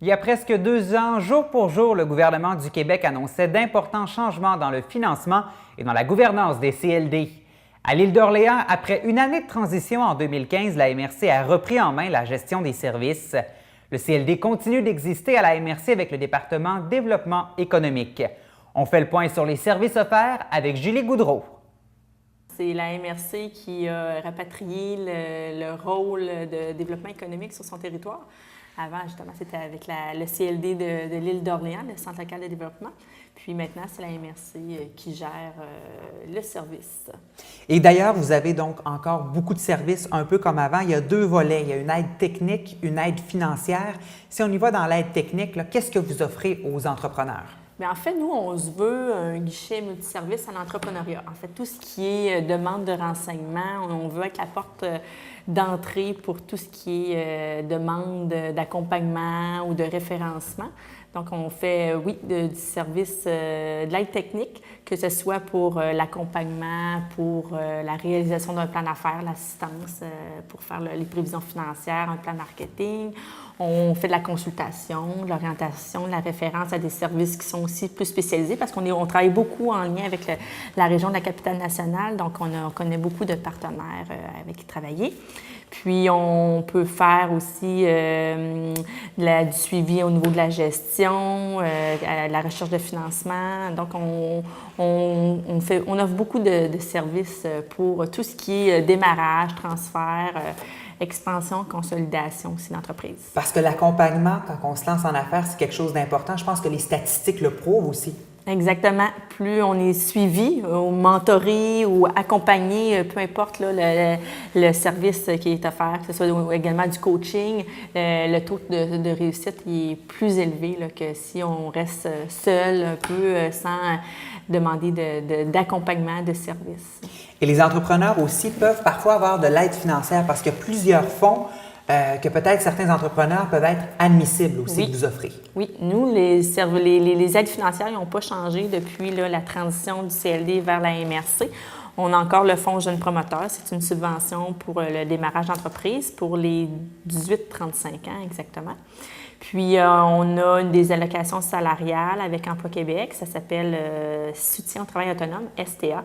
Il y a presque 2 ans, jour pour jour, le gouvernement du Québec annonçait d'importants changements dans le financement et dans la gouvernance des CLD. À l'île d'Orléans, après une année de transition en 2015, la MRC a repris en main la gestion des services. Le CLD continue d'exister à la MRC avec le département Développement économique. On fait le point sur les services offerts avec Julie Goudreau. C'est la MRC qui a rapatrié le rôle de développement économique sur son territoire. Avant, justement, c'était avec le CLD de l'île d'Orléans, le Centre local de développement. Puis maintenant, c'est la MRC qui gère le service. Et d'ailleurs, vous avez donc encore beaucoup de services, un peu comme avant. Il y a 2 volets. Il y a une aide technique, une aide financière. Si on y va dans l'aide technique, qu'est-ce que vous offrez aux entrepreneurs? Bien, en fait, nous, on se veut un guichet multiservice à l'entrepreneuriat. En fait, tout ce qui est demande de renseignement, on veut être la porte d'entrée pour tout ce qui est demande d'accompagnement ou de référencement. Donc, on fait, oui, du service, de l'aide technique, que ce soit pour l'accompagnement, pour la réalisation d'un plan d'affaires, l'assistance pour faire les prévisions financières, un plan marketing. On fait de la consultation, de l'orientation, de la référence à des services qui sont aussi plus spécialisés parce qu'on travaille beaucoup en lien avec la région de la Capitale-Nationale. Donc, on connaît beaucoup de partenaires avec qui travailler. Puis, on peut faire aussi du suivi au niveau de la gestion, la recherche de financement. Donc, on offre beaucoup de services pour tout ce qui est démarrage, transfert, expansion, consolidation aussi d'entreprise. Parce que l'accompagnement, quand on se lance en affaires, c'est quelque chose d'important. Je pense que les statistiques le prouvent aussi. Exactement. Plus on est suivi, ou mentoré ou accompagné, peu importe là, le service qui est offert, que ce soit également du coaching, le taux de réussite il est plus élevé là, que si on reste seul un peu sans demander d'accompagnement de service. Et les entrepreneurs aussi peuvent parfois avoir de l'aide financière parce qu'il y a plusieurs fonds que peut-être certains entrepreneurs peuvent être admissibles aussi que vous offrez. Oui, nous, les aides financières n'ont pas changé depuis la transition du CLD vers la MRC. On a encore le fonds Jeunes Promoteurs. C'est une subvention pour le démarrage d'entreprise pour les 18-35 ans exactement. Puis, on a des allocations salariales avec Emploi Québec. Ça s'appelle Soutien au travail autonome, STA.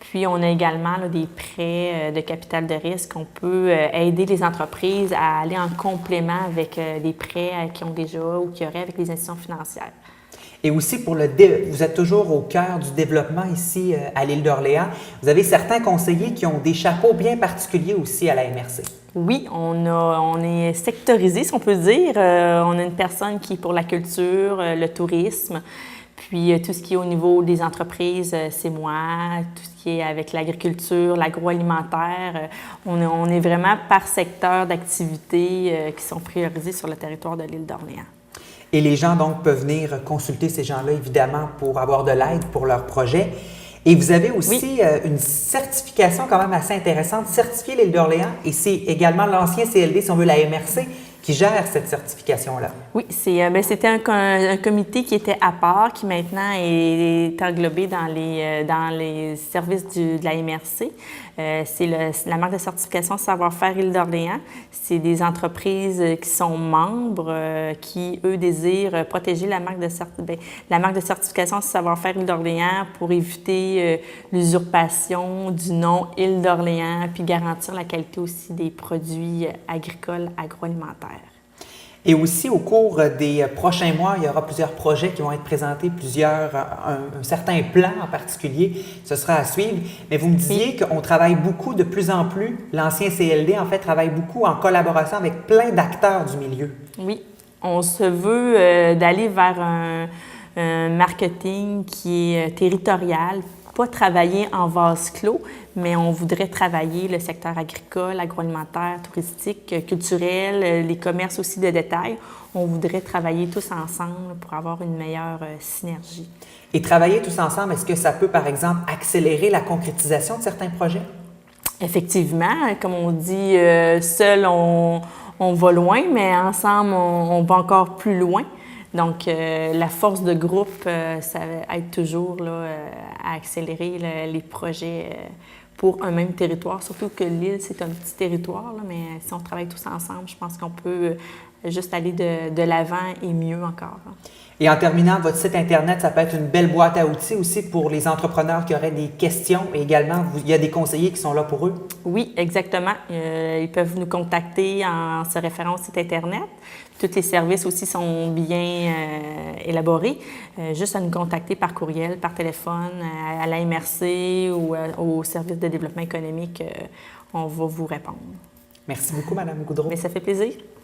Puis, on a également des prêts de capital de risque. On peut aider les entreprises à aller en complément avec des prêts qu'ils ont déjà ou qu'ils auraient avec les institutions financières. Et aussi, vous êtes toujours au cœur du développement ici à l'île d'Orléans. Vous avez certains conseillers qui ont des chapeaux bien particuliers aussi à la MRC. Oui, on est sectorisé, si on peut dire. On a une personne qui est pour la culture, le tourisme. Puis tout ce qui est au niveau des entreprises, c'est moi. Tout ce qui est avec l'agriculture, l'agroalimentaire, on est vraiment par secteur d'activité qui sont priorisés sur le territoire de l'île d'Orléans. Et les gens donc peuvent venir consulter ces gens-là, évidemment, pour avoir de l'aide pour leur projet. Et vous avez aussi une certification quand même assez intéressante, certifiée l'île d'Orléans, et c'est également l'ancien CLD, si on veut, la MRC, qui gère cette certification-là. Oui, c'était un comité qui était à part, qui maintenant est englobé dans les services de la MRC. C'est la marque de certification Savoir-faire Île d'Orléans. C'est des entreprises qui sont membres, qui, eux, désirent protéger la marque de certification Savoir-faire Île d'Orléans pour éviter l'usurpation du nom Île d'Orléans, puis garantir la qualité aussi des produits agricoles, agroalimentaires. Et aussi, au cours des prochains mois, il y aura plusieurs projets qui vont être présentés, un certain plan en particulier, ce sera à suivre. Mais vous me disiez qu'on travaille beaucoup, de plus en plus, l'ancien CLD, en fait, travaille beaucoup en collaboration avec plein d'acteurs du milieu. Oui, on se veut d'aller vers un marketing qui est territorial, pas travailler en vase clos, mais on voudrait travailler le secteur agricole, agroalimentaire, touristique, culturel, les commerces aussi de détail. On voudrait travailler tous ensemble pour avoir une meilleure synergie. Et travailler tous ensemble, est-ce que ça peut, par exemple, accélérer la concrétisation de certains projets? Effectivement, comme on dit, seul on va loin, mais ensemble on va encore plus loin. Donc, la force de groupe, ça aide toujours là, à accélérer les projets pour un même territoire. Surtout que l'île, c'est un petit territoire, là, mais si on travaille tous ensemble, je pense qu'on peut juste aller de l'avant et mieux encore. Et en terminant, votre site Internet, ça peut être une belle boîte à outils aussi pour les entrepreneurs qui auraient des questions. Et également, il y a des conseillers qui sont là pour eux. Oui, exactement. Ils peuvent nous contacter en se référant au site Internet. Tous les services aussi sont bien élaborés. Juste à nous contacter par courriel, par téléphone, à la MRC ou au service de développement économique. On va vous répondre. Merci beaucoup, Mme Goudreau. Mais ça fait plaisir.